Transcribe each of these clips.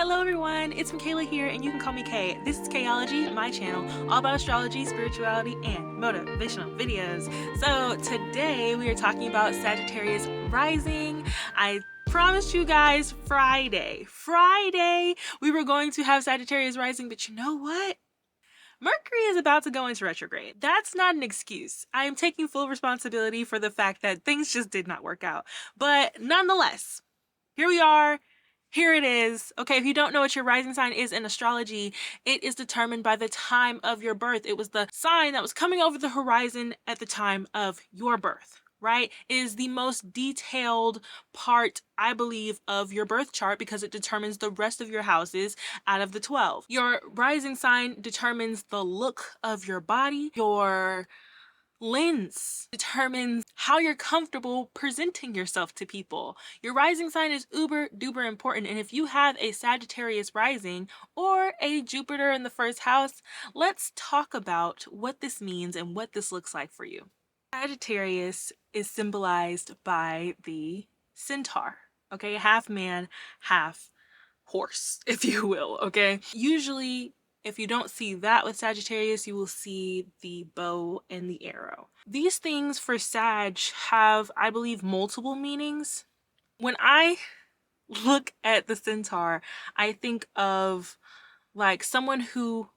Hello everyone, it's Michaela here and you can call me Kay. This is Kayology, my channel, all about astrology, spirituality, and motivational videos. So today we are talking about Sagittarius rising. I promised you guys Friday we were going to have Sagittarius rising, but you know what? Mercury is about to go into retrograde. That's not an excuse. I am taking full responsibility for the fact that things just did not work out. But nonetheless, here we are. Here it is. Okay, if you don't know what your rising sign is in astrology, it is determined by the time of your birth. It was the sign that was coming over the horizon at the time of your birth, right? It is the most detailed part, I believe, of your birth chart because it determines the rest of your houses out of the 12. Your rising sign determines the look of your body, your lens determines how you're comfortable presenting yourself to people. Your rising sign is uber duper important, and if you have a Sagittarius rising or a Jupiter in the first house, let's talk about what this means and what this looks like for you. Sagittarius is symbolized by the centaur, okay? Half man, half horse, if you will, okay? Usually if you don't see that with Sagittarius, you will see the bow and the arrow. These things for Sag have, I believe, multiple meanings. When I look at the centaur, I think of like someone who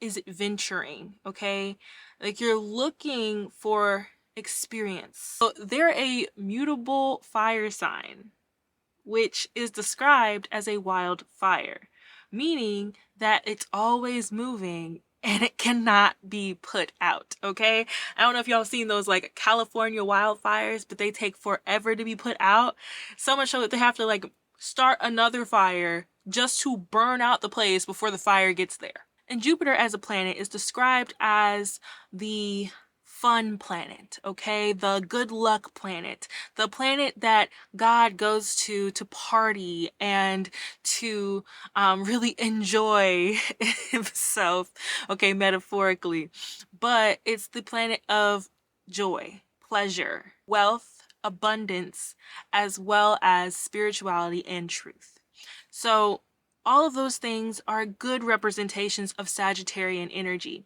is adventuring, okay? Like you're looking for experience. So they're a mutable fire sign, which is described as a wildfire, meaning that it's always moving and it cannot be put out, okay? I don't know if y'all seen those like California wildfires, but they take forever to be put out. So much so that they have to like start another fire just to burn out the place before the fire gets there. And Jupiter as a planet is described as the fun planet, okay? The good luck planet, the planet that God goes to party and to really enjoy himself, okay, metaphorically. But it's the planet of joy, pleasure, wealth, abundance, as well as spirituality and truth. So all of those things are good representations of Sagittarian energy.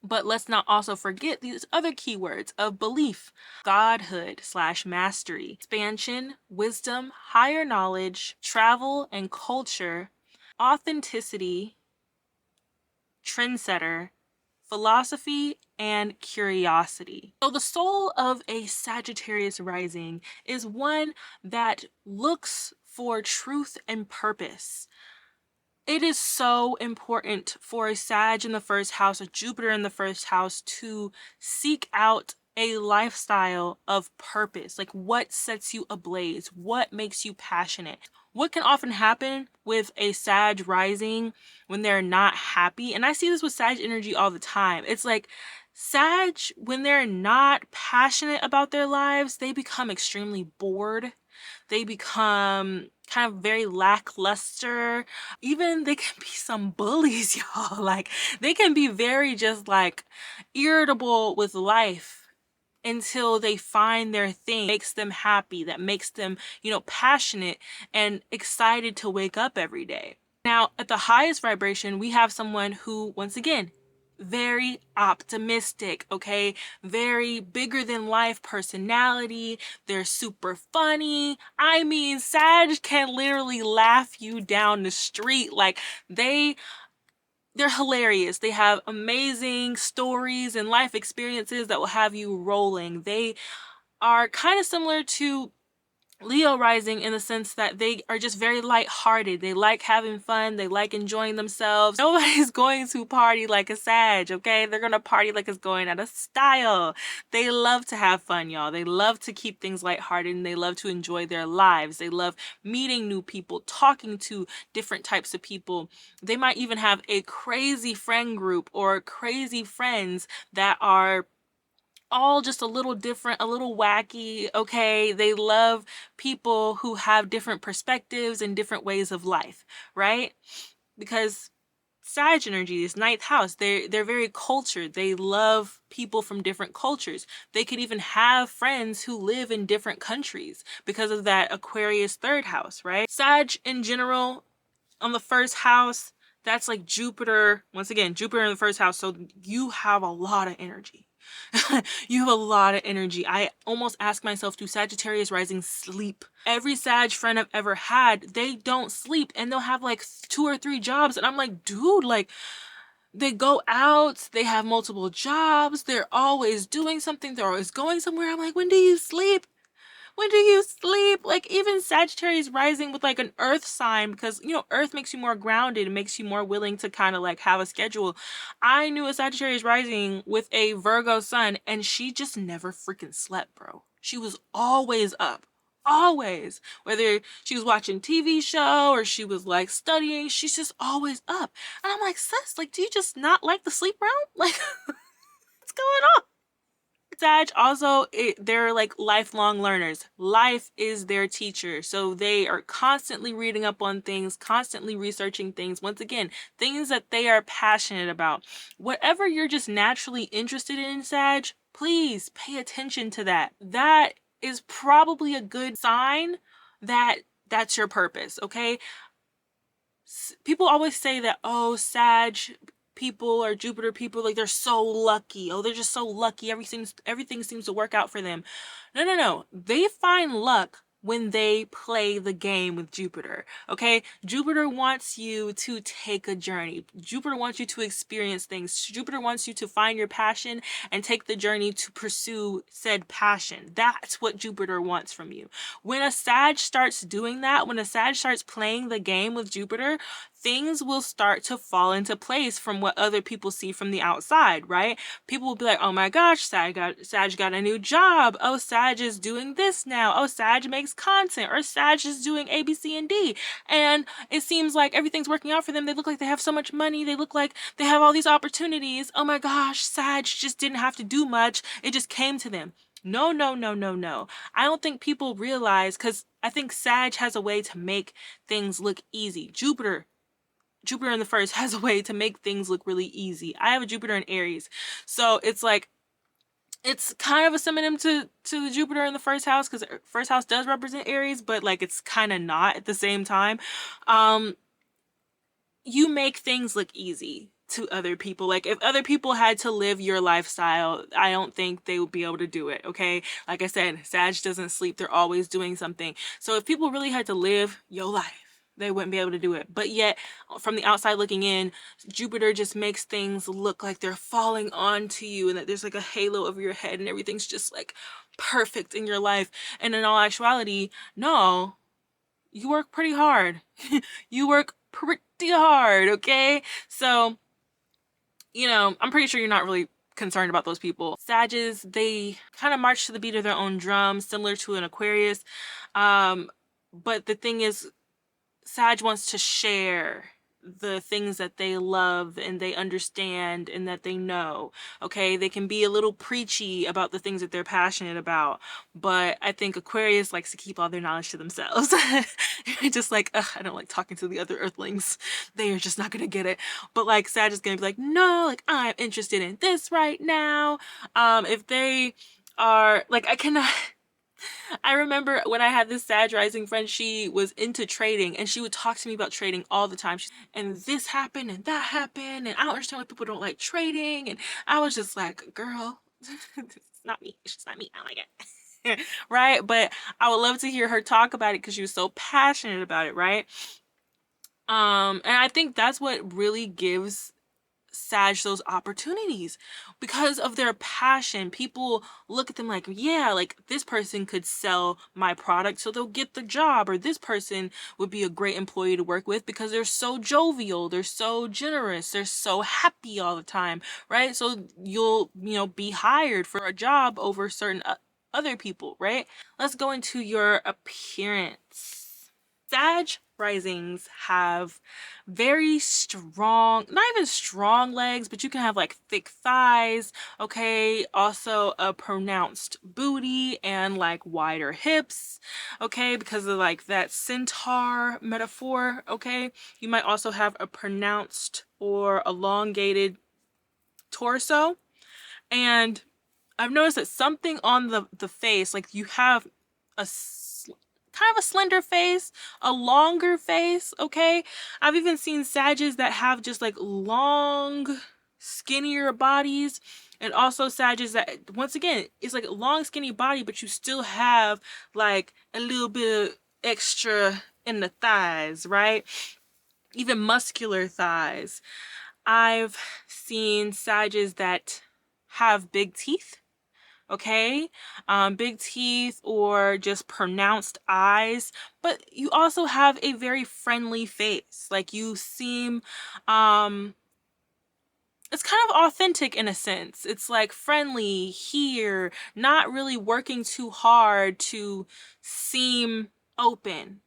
But let's not also forget these other keywords of belief, godhood / mastery, expansion, wisdom, higher knowledge, travel and culture, authenticity, trendsetter, philosophy, and curiosity. So the soul of a Sagittarius rising is one that looks for truth and purpose. It is so important for a Sag in the first house, a Jupiter in the first house, to seek out a lifestyle of purpose. Like what sets you ablaze? What makes you passionate? What can often happen with a Sag rising when they're not happy, and I see this with Sag energy all the time, it's like Sag, when they're not passionate about their lives, they become extremely bored. They become kind of very lackluster. Even they can be some bullies, y'all. Like they can be very just like irritable with life until they find their thing that makes them happy, that makes them, passionate and excited to wake up every day. Now, at the highest vibration, we have someone who, once again, very optimistic, okay? Very bigger than life personality. They're super funny. I mean, Sag can literally laugh you down the street. Like they're hilarious. They have amazing stories and life experiences that will have you rolling. They are kind of similar to Leo rising in the sense that they are just very lighthearted. They like having fun. They like enjoying themselves. Nobody's going to party like a Sag, okay? They're going to party like it's going out of style. They love to have fun, y'all. They love to keep things lighthearted and they love to enjoy their lives. They love meeting new people, talking to different types of people. They might even have a crazy friend group or crazy friends that are all just a little different, a little wacky, okay? They love people who have different perspectives and different ways of life, right? Because Sag energy is ninth house. They're very cultured. They love people from different cultures. They could even have friends who live in different countries because of that Aquarius third house, right? Sag in general on the first house, that's like Jupiter. Once again, Jupiter in the first house. So you have a lot of energy. You have a lot of energy. I almost ask myself, do Sagittarius rising sleep? Every Sag friend I've ever had, they don't sleep and they'll have like 2 or 3 jobs. And I'm like, dude, like, they go out, they have multiple jobs, they're always doing something, they're always going somewhere. I'm like, when do you sleep? When do you sleep? Like, even Sagittarius rising with like an earth sign, because you know earth makes you more grounded, it makes you more willing to kind of like have a schedule. I knew a Sagittarius rising with a Virgo sun and she just never freaking slept, bro. She was always up. Always. Whether she was watching TV show or she was like studying, she's just always up. And I'm like, sis, like, do you just not like the sleep realm? Like, what's going on? Sag also, they're like lifelong learners. Life is their teacher. So they are constantly reading up on things, constantly researching things. Once again, things that they are passionate about. Whatever you're just naturally interested in, Sag, please pay attention to that. That is probably a good sign that that's your purpose, okay? People always say that, oh, Sag people or Jupiter people, like, they're so lucky. Oh, they're just so lucky. Everything seems to work out for them. No. They find luck when they play the game with Jupiter. Okay? Jupiter wants you to take a journey. Jupiter wants you to experience things. Jupiter wants you to find your passion and take the journey to pursue said passion. That's what Jupiter wants from you. When a Sag starts doing that, when a Sag starts playing the game with Jupiter, things will start to fall into place from what other people see from the outside, right? People will be like, oh my gosh, Sag got a new job. Oh, Sag is doing this now. Oh, Sag makes content. Or Sag is doing A, B, C, and D. And it seems like everything's working out for them. They look like they have so much money. They look like they have all these opportunities. Oh my gosh, Sag just didn't have to do much. It just came to them. No. I don't think people realize, because I think Sag has a way to make things look easy. Jupiter in the first has a way to make things look really easy. I have a Jupiter in Aries. So it's like, it's kind of a synonym to the Jupiter in the first house, because first house does represent Aries, but like it's kind of not at the same time. You make things look easy to other people. Like, if other people had to live your lifestyle, I don't think they would be able to do it, okay? Like I said, Sag doesn't sleep. They're always doing something. So if people really had to live your life, they wouldn't be able to do it. But yet, from the outside looking in, Jupiter just makes things look like they're falling onto you and that there's like a halo over your head and everything's just like perfect in your life. And in all actuality, no, you work pretty hard. You work pretty hard, okay? So, you know, I'm pretty sure you're not really concerned about those people. Sages, they kind of march to the beat of their own drum, similar to an Aquarius. But the thing is, Sag wants to share the things that they love and they understand and that they know. Okay, they can be a little preachy about the things that they're passionate about, but I think Aquarius likes to keep all their knowledge to themselves. Just like, I don't like talking to the other earthlings. They are just not gonna get it. But like, Sag is gonna be like, no, like, I'm interested in this right now. If they are like, I remember when I had this Sag rising friend, she was into trading and she would talk to me about trading all the time. And this happened and that happened, and I don't understand why people don't like trading. And I was just like, girl, it's not me. It's just not me. I don't like it. Right? But I would love to hear her talk about it because she was so passionate about it, right? And I think that's what really gives Sag those opportunities, because of their passion. People look at them like, yeah, like, this person could sell my product, so they'll get the job, or this person would be a great employee to work with because they're so jovial, they're so generous, they're so happy all the time, right? So you'll, you know, be hired for a job over certain other people, right? Let's go into your appearance. Sag risings have very strong, not even strong legs, but you can have like thick thighs, okay? Also a pronounced booty and like wider hips, okay? Because of like that centaur metaphor, okay? You might also have a pronounced or elongated torso. And I've noticed that something on the face, like, you have a kind of a slender face, a longer face, okay? I've even seen Sages that have just like long, skinnier bodies, and also Sages that, once again, it's like a long, skinny body, but you still have like a little bit of extra in the thighs, right? Even muscular thighs. I've seen Sages that have big teeth, okay? Big teeth or just pronounced eyes, but you also have a very friendly face. Like you seem, it's kind of authentic in a sense. It's like friendly here, not really working too hard to seem open,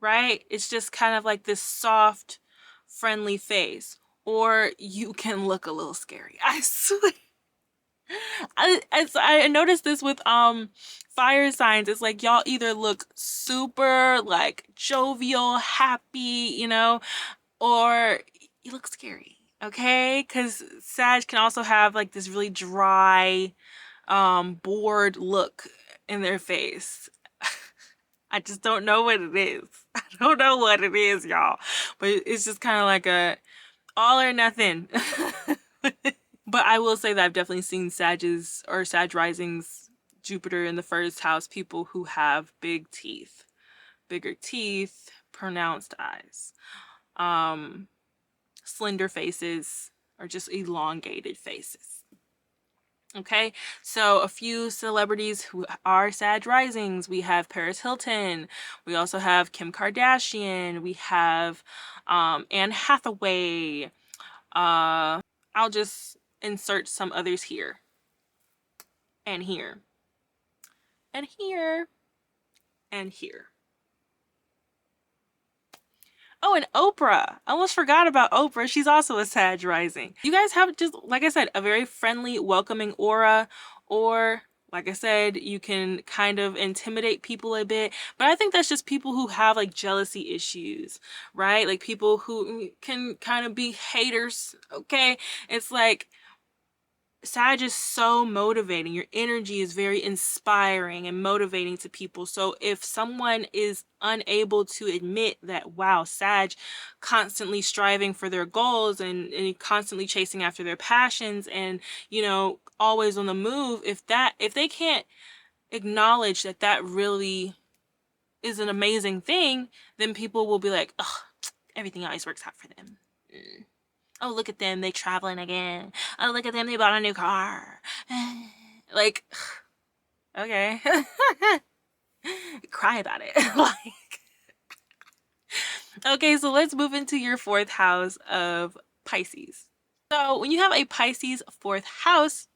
right? It's just kind of like this soft, friendly face. Or you can look a little scary. I swear. I noticed this with fire signs. It's like y'all either look super like jovial, happy, you know, or you look scary. Okay? Because Sag can also have like this really dry, bored look in their face. I just don't know what it is. I don't know what it is, y'all. But it's just kind of like a all or nothing. But I will say that I've definitely seen Sages or Sag Risings, Jupiter in the first house, people who have big teeth, bigger teeth, pronounced eyes, slender faces, or just elongated faces. Okay, so a few celebrities who are Sag Risings. We have Paris Hilton. We also have Kim Kardashian. We have Anne Hathaway. I'll just insert some others here and here and here and here. Oh, and Oprah. I almost forgot about Oprah. She's also a Sag rising. You guys have, just like I said, a very friendly, welcoming aura, or like I said, you can kind of intimidate people a bit, but I think that's just people who have like jealousy issues, right? Like people who can kind of be haters, okay? It's like Sag is so motivating. Your energy is very inspiring and motivating to people. So if someone is unable to admit that, wow, Sag constantly striving for their goals and constantly chasing after their passions and, you know, always on the move, if they can't acknowledge that that really is an amazing thing, then people will be like, oh, everything always works out for them. Oh, look at them, they traveling again. Oh, look at them, they bought a new car. Like, okay. Cry about it. Like, okay, so let's move into your fourth house of Pisces. So when you have a Pisces fourth house,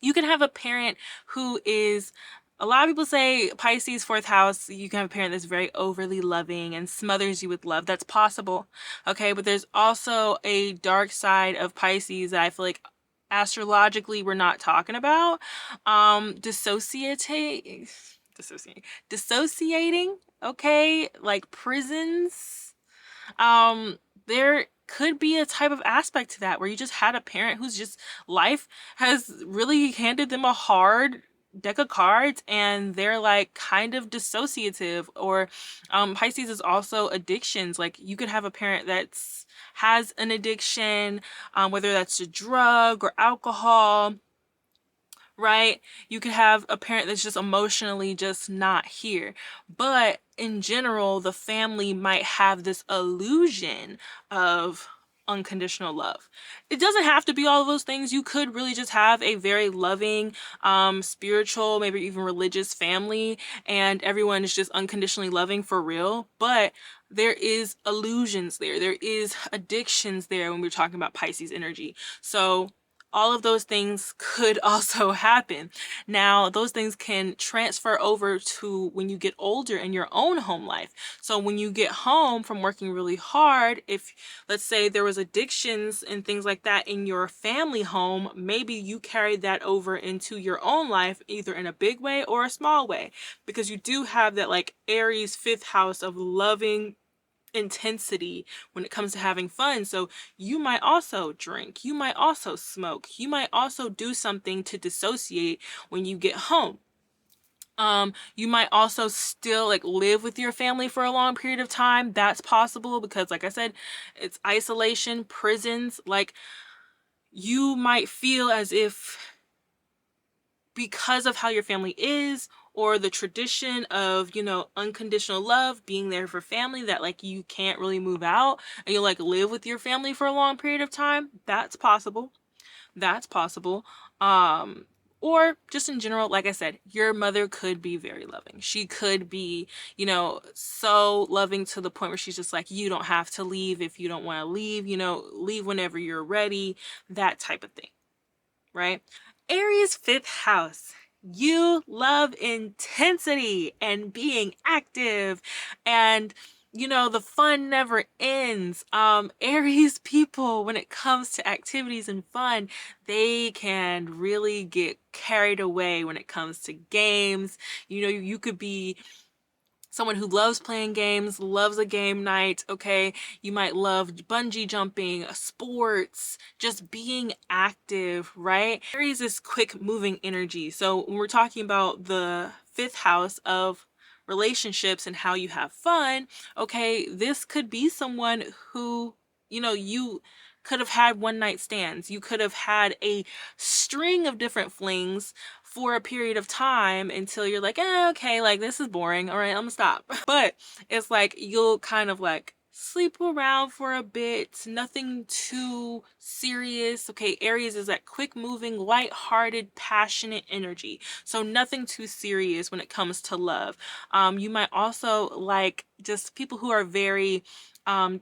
you can have a parent who is, a lot of people say Pisces fourth house, you can have a parent that's very overly loving and smothers you with love. That's possible, okay? But there's also a dark side of Pisces that I feel like astrologically we're not talking about. Dissociating, okay? Like prisons. There could be a type of aspect to that where you just had a parent who's just, life has really handed them a hard deck of cards and they're like kind of dissociative. Or Pisces is also addictions. Like you could have a parent that's has an addiction, whether that's a drug or alcohol, right? You could have a parent that's just emotionally just not here. But in general, the family might have this illusion of unconditional love. It doesn't have to be all of those things. You could really just have a very loving, spiritual, maybe even religious family, and everyone is just unconditionally loving for real. But there is illusions there. There is addictions there when we're talking about Pisces energy. So all of those things could also happen. Now, those things can transfer over to when you get older in your own home life. So when you get home from working really hard, if let's say there was addictions and things like that in your family home, maybe you carried that over into your own life, either in a big way or a small way, because you do have that like Aries fifth house of loving intensity when it comes to having fun. So you might also drink, you might also smoke, you might also do something to dissociate when you get home. You might also still like live with your family for a long period of time. That's possible because, like I said, it's isolation, prisons. Like, you might feel as if because of how your family is, or the tradition of, unconditional love, being there for family, that like you can't really move out and you like live with your family for a long period of time. That's possible. That's possible. Um, or just in general, like I said, your mother could be very loving. She could be, so loving to the point where she's just like, you don't have to leave if you don't want to leave, leave whenever you're ready, that type of thing, right? Aries 5th house. You love intensity and being active, and the fun never ends. Aries people, when it comes to activities and fun, they can really get carried away when it comes to games. You could be someone who loves playing games, loves a game night, okay? You might love bungee jumping, sports, just being active, right? Aries is quick moving energy. So when we're talking about the 5th house of relationships and how you have fun, okay, this could be someone who, you could have had one night stands. You could have had a string of different flings for a period of time until you're like, okay, like this is boring. All right, I'm gonna stop. But it's like you'll kind of like sleep around for a bit, nothing too serious. Okay, Aries is that quick moving, light-hearted, passionate energy. So nothing too serious when it comes to love. You might also like just people who are very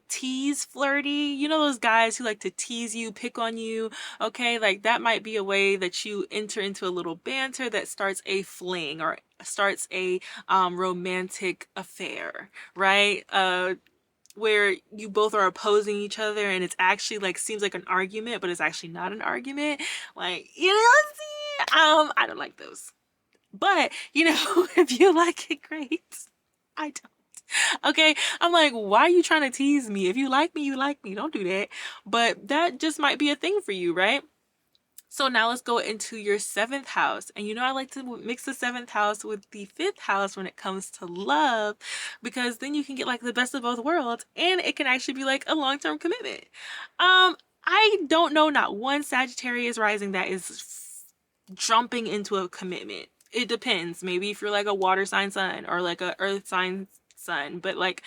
tease flirty, those guys who like to tease you, pick on you. Okay, like that might be a way that you enter into a little banter that starts a fling or starts a romantic affair, right? Where you both are opposing each other and it's actually like seems like an argument, but it's actually not an argument. Like, see, I don't like those. But if you like it, great. I don't. Okay, I'm like, why are you trying to tease me? If you like me, you like me. Don't do that. But that just might be a thing for you, right? So now let's go into your 7th house. And I like to mix the 7th house with the 5th house when it comes to love, because then you can get like the best of both worlds and it can actually be like a long-term commitment. I don't know not one Sagittarius rising that is jumping into a commitment. It depends. Maybe if you're like a water sign sun or like a earth sign sun, but like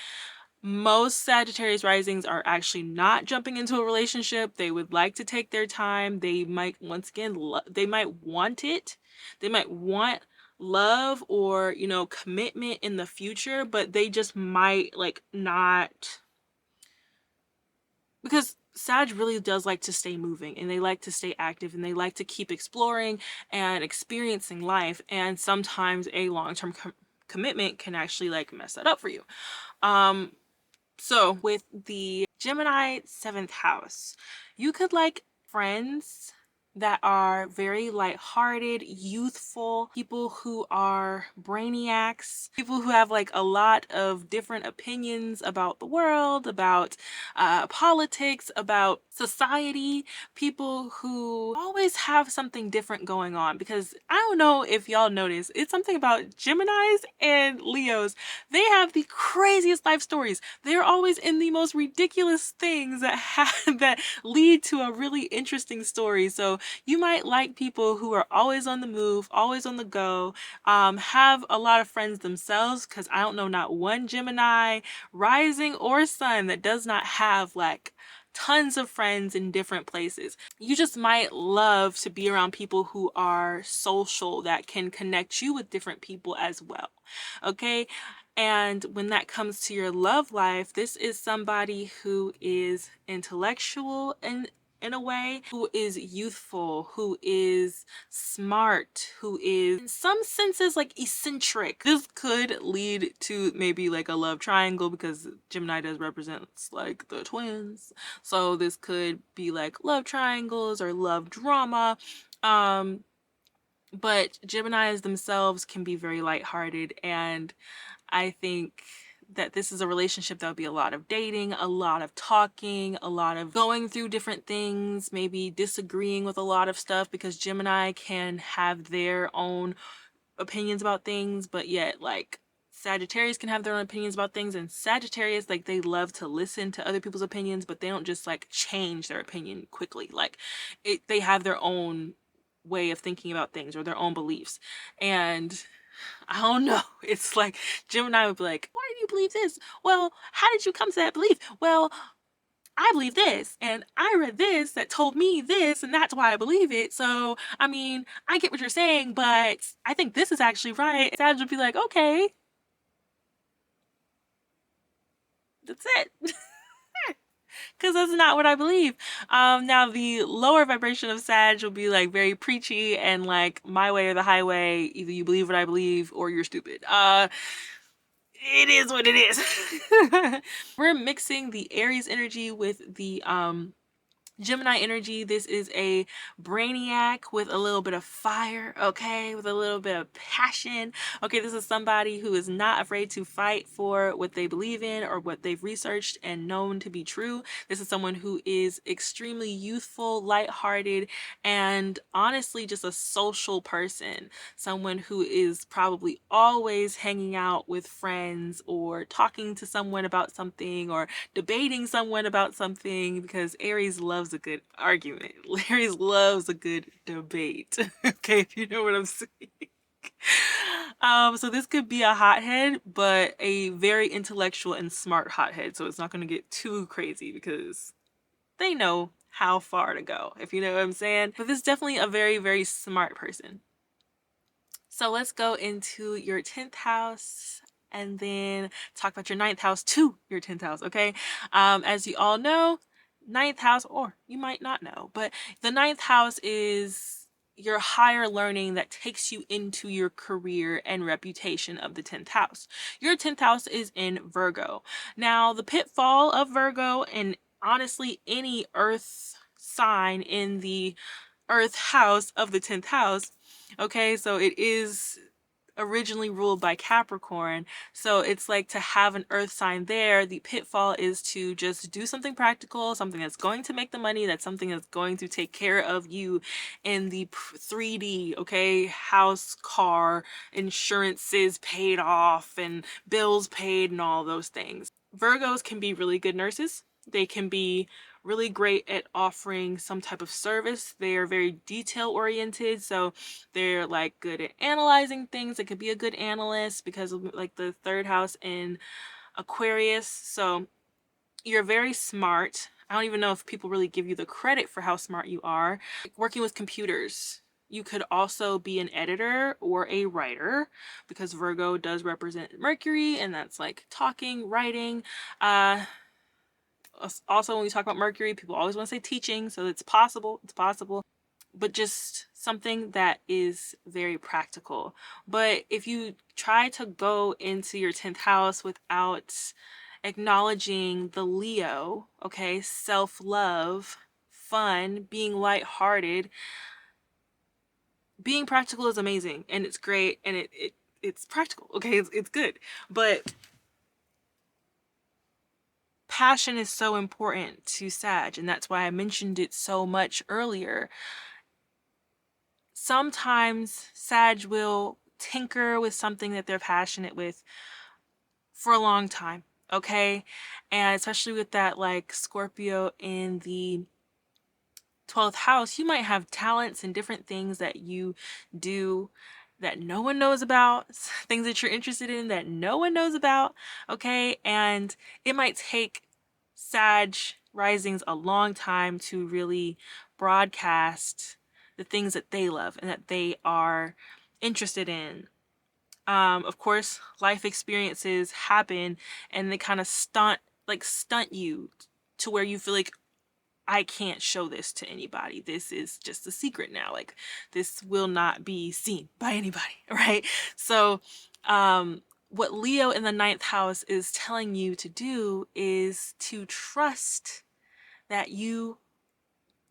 most Sagittarius risings are actually not jumping into a relationship. They would like to take their time. They might, once again, they might want it. They might want love or, commitment in the future, but they just might like not, because Sag really does like to stay moving and they like to stay active and they like to keep exploring and experiencing life. And sometimes a long-term commitment can actually like mess that up for you. So with the Gemini 7th house, you could like friends that are very lighthearted, youthful, people who are brainiacs, people who have like a lot of different opinions about the world, about politics, about society, people who always have something different going on. Because I don't know if y'all notice, it's something about Geminis and Leos. They have the craziest life stories. They're always in the most ridiculous things that lead to a really interesting story. So you might like people who are always on the move, always on the go, have a lot of friends themselves, because I don't know not one Gemini rising or sun that does not have like tons of friends in different places. You just might love to be around people who are social, that can connect you with different people as well. Okay. And when that comes to your love life, this is somebody who is intellectual and in a way, who is youthful, who is smart, who is in some senses like eccentric. This could lead to maybe like a love triangle, because Gemini does represents like the twins. So this could be like love triangles or love drama. But Geminis themselves can be very lighthearted, and I think that this is a relationship that would be a lot of dating, a lot of talking, a lot of going through different things, maybe disagreeing with a lot of stuff, because Gemini can have their own opinions about things, but yet like Sagittarius can have their own opinions about things, and Sagittarius, like, they love to listen to other people's opinions, but they don't just like change their opinion quickly. Like they have their own way of thinking about things or their own beliefs. And I don't know. It's like Gemini would be like, why do you believe this? Well, how did you come to that belief? Well, I believe this, and I read this that told me this, and that's why I believe it. So, I mean, I get what you're saying, but I think this is actually right. Sag would be like, okay, that's it. Because that's not what I believe. Now, the lower vibration of Sag will be like very preachy and like my way or the highway. Either you believe what I believe or you're stupid. It is what it is. We're mixing the Aries energy with the Gemini energy. This is a brainiac with a little bit of fire, okay, with a little bit of passion. Okay, this is somebody who is not afraid to fight for what they believe in or what they've researched and known to be true. This is someone who is extremely youthful, lighthearted, and honestly just a social person. Someone who is probably always hanging out with friends or talking to someone about something or debating someone about something, because Aries loves a good argument. Aries loves a good debate. Okay, if you know what I'm saying. So this could be a hothead, but a very intellectual and smart hothead. So it's not going to get too crazy because they know how far to go, if you know what I'm saying. But this is definitely a very, very smart person. So let's go into your 10th house and then talk about your 9th house to your 10th house, okay? As you all know, 9th house, or you might not know, but the 9th house is your higher learning that takes you into your career and reputation of the 10th house. Your 10th house is in Virgo. Now, the pitfall of Virgo, and honestly any earth sign in the earth house of the 10th house, okay, so it is originally ruled by Capricorn. So it's like, to have an earth sign there, the pitfall is to just do something practical, something that's going to make the money, that's something that's going to take care of you in the 3D, okay? House, car, insurances paid off, and bills paid, and all those things. Virgos can be really good nurses. They can be really great at offering some type of service. They are very detail oriented, so they're like good at analyzing things. They could be a good analyst because of like the 3rd house in Aquarius. So you're very smart. I don't even know if people really give you the credit for how smart you are. Working with computers. You could also be an editor or a writer, because Virgo does represent Mercury, and that's like talking, writing. Also, when we talk about Mercury, people always want to say teaching, so it's possible. It's possible. But just something that is very practical. But if you try to go into your 10th house without acknowledging the Leo, okay, self-love, fun, being lighthearted, being practical is amazing and it's great, and it's practical, okay, it's good. But passion is so important to Sag, and that's why I mentioned it so much earlier. Sometimes Sag will tinker with something that they're passionate with for a long time, okay? And especially with that like Scorpio in the 12th house, you might have talents and different things that you do that no one knows about, things that you're interested in that no one knows about, okay? And it might take Sag risings a long time to really broadcast the things that they love and that they are interested in. Of course, life experiences happen and they kind of stunt you to where you feel like, I can't show this to anybody. This is just a secret now. Like, this will not be seen by anybody, right? So, what Leo in the 9th house is telling you to do is to trust that you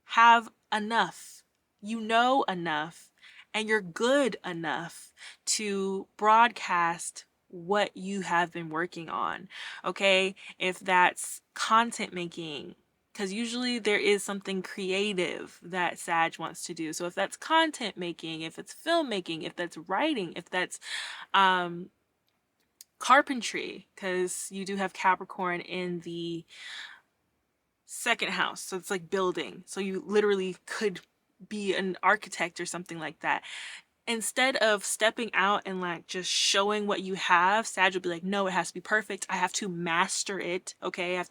have enough, you know enough, and you're good enough to broadcast what you have been working on, okay? If that's content making, because usually there is something creative that Sag wants to do. So if that's content making, if it's filmmaking, if that's writing, if that's um, carpentry, because you do have Capricorn in the second house. So it's like building. So you literally could be an architect or something like that. Instead of stepping out and like just showing what you have, Sag would be like, no, it has to be perfect. I have to master it. Okay. I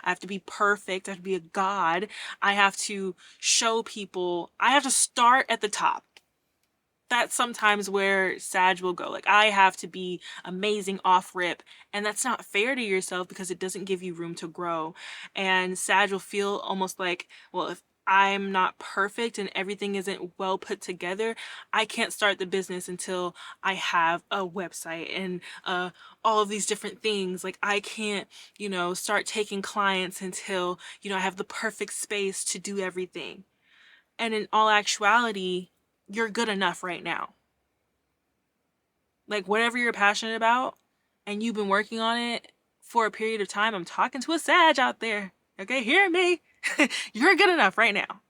have to be perfect. I have to be a god. I have to show people. I have to start at the top. That's sometimes where Sag will go. Like, I have to be amazing off rip. And that's not fair to yourself because it doesn't give you room to grow. And Sag will feel almost like, well, if I'm not perfect and everything isn't well put together, I can't start the business until I have a website and all of these different things. Like, I can't, start taking clients until, I have the perfect space to do everything. And in all actuality, you're good enough right now. Like, whatever you're passionate about and you've been working on it for a period of time, I'm talking to a Sag out there. Okay, hear me. You're good enough right now.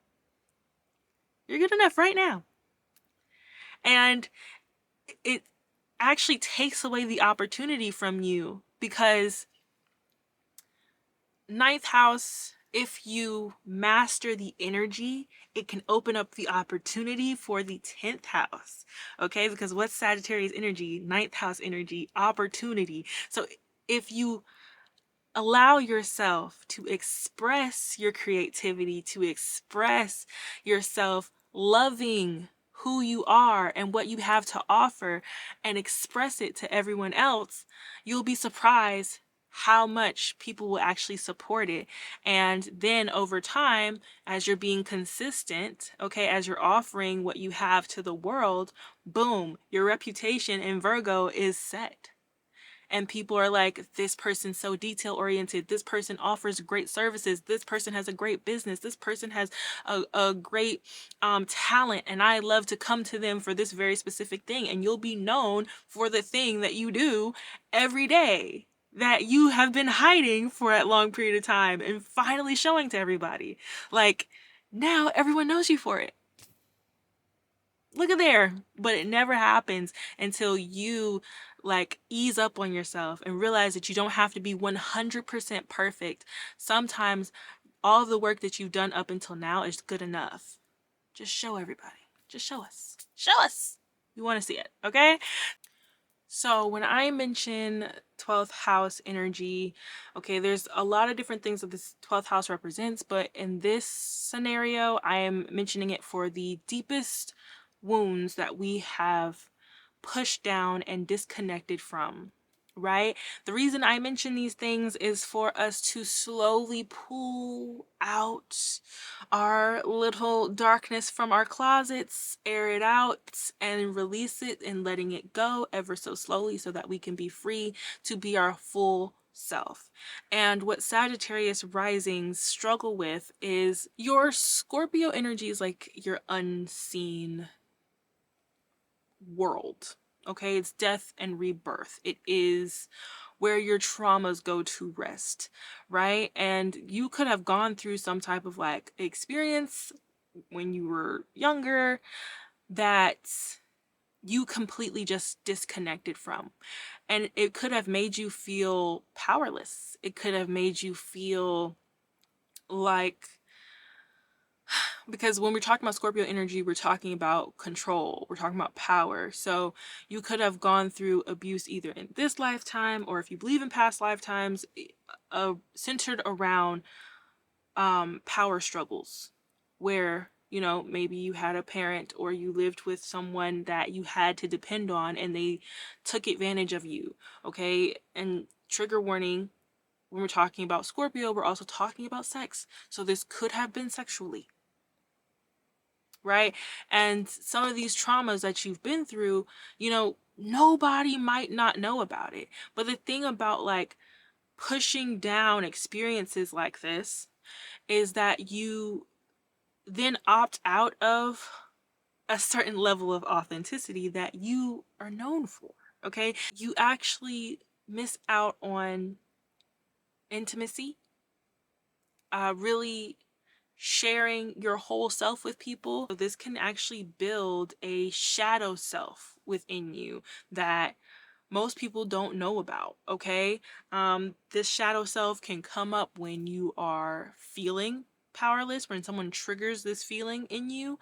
You're good enough right now. And it actually takes away the opportunity from you because ninth house, if you master the energy, it can open up the opportunity for the 10th house. Okay, because what's Sagittarius energy? Ninth house energy, opportunity. So if you allow yourself to express your creativity, to express yourself loving who you are and what you have to offer, and express it to everyone else, you'll be surprised how much people will actually support it. And then over time, as you're being consistent, okay, as you're offering what you have to the world, boom, your reputation in Virgo is set. And people are like, this person's so detail oriented, this person offers great services, this person has a great business, this person has a great talent, and I love to come to them for this very specific thing. And you'll be known for the thing that you do every day that you have been hiding for a long period of time and finally showing to everybody. Like, now everyone knows you for it. Look at there. But it never happens until you like ease up on yourself and realize that you don't have to be 100% perfect. Sometimes all of the work that you've done up until now is good enough. Just show everybody. Just show us. Show us. We want to see it, okay? So when I mention 12th house energy, okay, there's a lot of different things that this 12th house represents, but in this scenario, I am mentioning it for the deepest wounds that we have pushed down and disconnected from, right? The reason I mention these things is for us to slowly pull out our little darkness from our closets, air it out, and release it and letting it go ever so slowly so that we can be free to be our full self. And what Sagittarius risings struggle with is your Scorpio energy is like your unseen world. Okay, it's death and rebirth. It is where your traumas go to rest, right? And you could have gone through some type of like experience when you were younger that you completely just disconnected from. And it could have made you feel powerless. It could have made you feel like, because when we're talking about Scorpio energy, we're talking about control, we're talking about power. So you could have gone through abuse either in this lifetime, or if you believe in past lifetimes, centered around power struggles, where maybe you had a parent or you lived with someone that you had to depend on and they took advantage of you. Okay, and trigger warning, when we're talking about Scorpio, we're also talking about sex. So this could have been sexually, right? And some of these traumas that you've been through, nobody might not know about it. But the thing about like pushing down experiences like this is that you then opt out of a certain level of authenticity that you are known for. Okay, you actually miss out on intimacy, really sharing your whole self with people. This can actually build a shadow self within you that most people don't know about, okay? This shadow self can come up when you are feeling powerless, when someone triggers this feeling in you.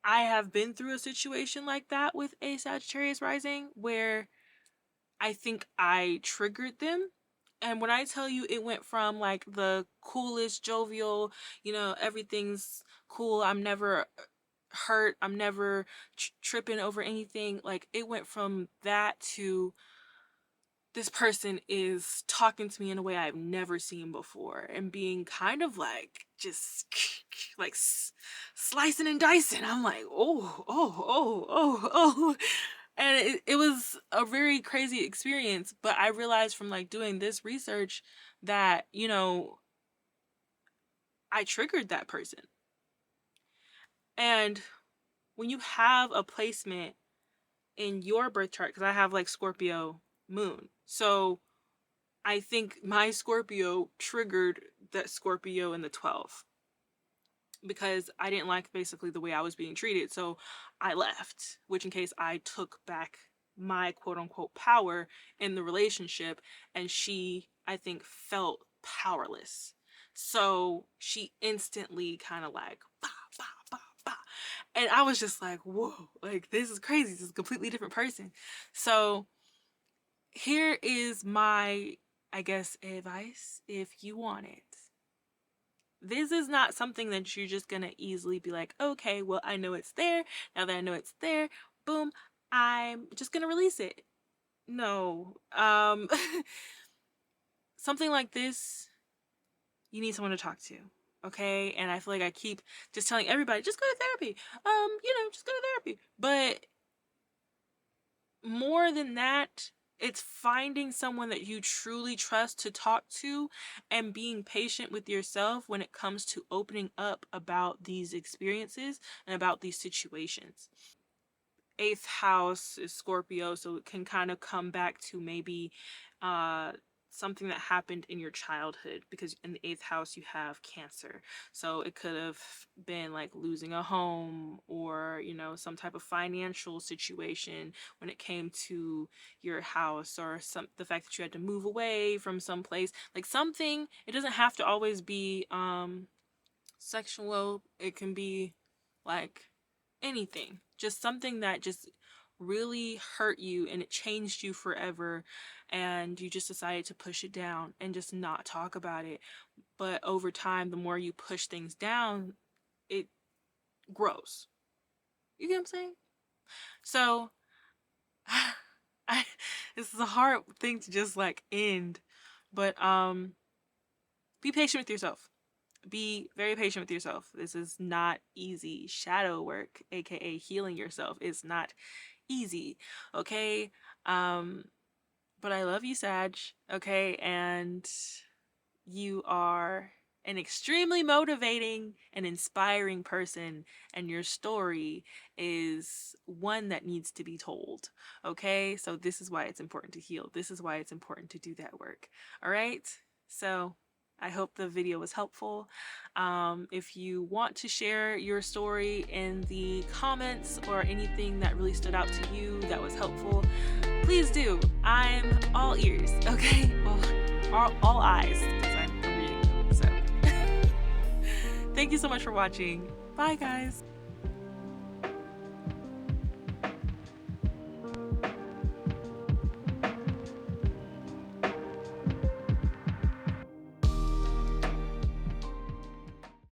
I have been through a situation like that with a Sagittarius rising where I think I triggered them. And when I tell you, it went from like the coolest, jovial, everything's cool, I'm never hurt, I'm never tripping over anything. Like, it went from that to this person is talking to me in a way I've never seen before and being kind of like just like slicing and dicing. I'm like, oh. And it was a very crazy experience. But I realized from like doing this research that, I triggered that person. And when you have a placement in your birth chart, because I have like Scorpio moon, so I think my Scorpio triggered that Scorpio in the 12th because I didn't like basically the way I was being treated. So I left, which in case I took back my quote unquote power in the relationship, and she, I think, felt powerless. So she instantly kind of like, bah, bah, bah, bah. And I was just like, whoa, like this is crazy. This is a completely different person. So here is my, I guess, advice if you want it. This is not something that you're just gonna easily be like, okay, well, I know it's there. Now that I know it's there, boom, I'm just gonna release it. No. Something like this, you need someone to talk to. Okay? And I feel like I keep just telling everybody, just go to therapy. Just go to therapy. But more than that, it's finding someone that you truly trust to talk to and being patient with yourself when it comes to opening up about these experiences and about these situations. 8th house is Scorpio, so it can kind of come back to maybe something that happened in your childhood, because in the 8th house you have Cancer. So it could have been like losing a home, or some type of financial situation when it came to your house, or the fact that you had to move away from some place, like something. It doesn't have to always be sexual. It can be like anything, just something that just really hurt you and it changed you forever, and you just decided to push it down and just not talk about it. But over time, the more you push things down, it grows. You get what I'm saying? So this is a hard thing to just like end, but be patient with yourself. Be very patient with yourself. This is not easy. Shadow work, aka healing yourself, is not easy. Okay? But I love you, Sag. Okay? And you are an extremely motivating and inspiring person, and your story is one that needs to be told. Okay? So this is why it's important to heal. This is why it's important to do that work. All right? So I hope the video was helpful. If you want to share your story in the comments, or anything that really stood out to you that was helpful, please do. I'm all ears, okay? All eyes, because I'm reading them. So thank you so much for watching. Bye, guys.